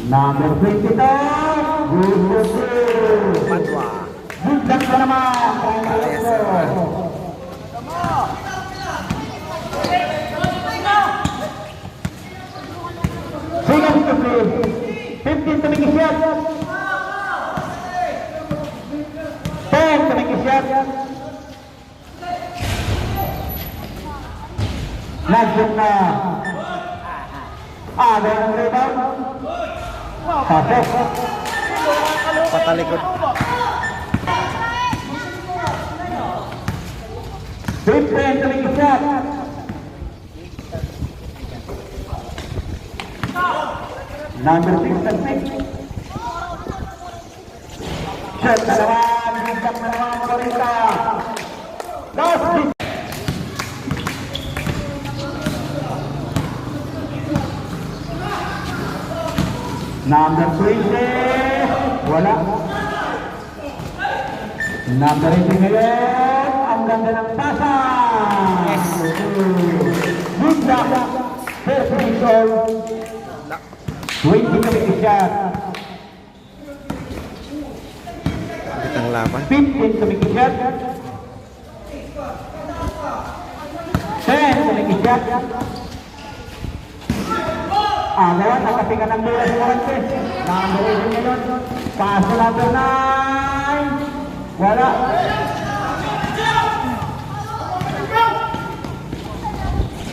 Number 22, Padua. Budak na naman. Sige, 15 tumingin siya. 10 tumingin siya. Lanjut na. Ada yang rebound. Pasok. Patalikod. 15 tumingin siya. Number 6. Shot na naman. Budak na naman. Marita. Last hit. Number 20. Wala. Number 18 ngayon. Ang ganda ng pasa. Yes. Budak. First position. 20 kami shot. Ang laban. 15 kami shot. 10 kami shot. Agawan, nakatingan ng bola si Morantes. Number 18 ngayon. Paso number 9. Wala.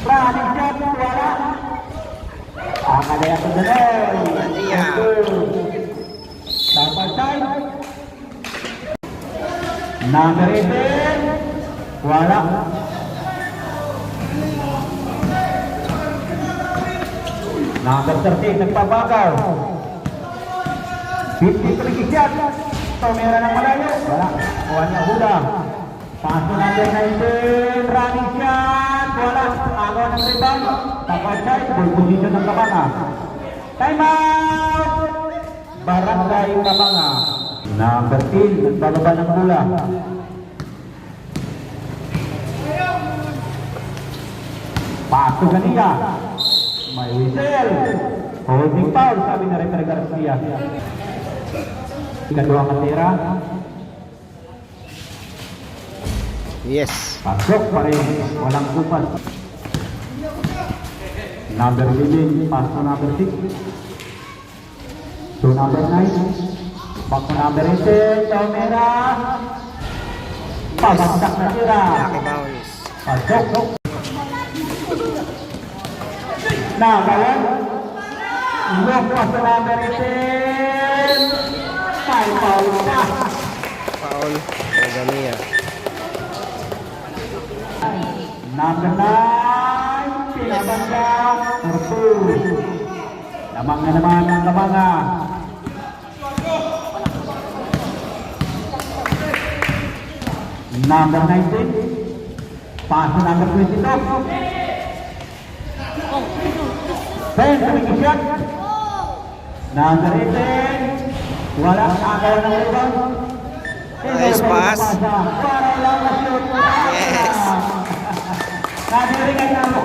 Running shot. Wala. Akadaya sa dalay. Akadaya. Dapat time. Number 18. Wala. Number 13. Nagpabakaw. 50 tumigisyat. Tomera ng malayo. Wala. Kuha niya hula. Paso number 19. Running shot. Wala. Agaw ng rebound. Dapat time. Ball position ng Kabanga. Time out. Barangay Kabanga. Number 10. Nagbababa ng bola. Paso Ganilla. May whistle. Holding foul, sabi na Referee Garcia. Ikaduang katira. Yes. Pasok pa rin. Walang kupas. Number 11. Paso number 6. So number 9. Back to number 18. Tomera. Pabagsak na tira. Laki bounce. Pasok. Nagawan. Look pa sa number 18. Foul na. Foul. Regalia. Number 9. Pinabangga. Urtu. Lamang na naman ang Kabanga. Number 19. Paso number 22. 10 tumingin shot. Number 18. Wala agaw ng rebound. Nice pass. Para lang na shoot. Yes. Nadiringan na ako.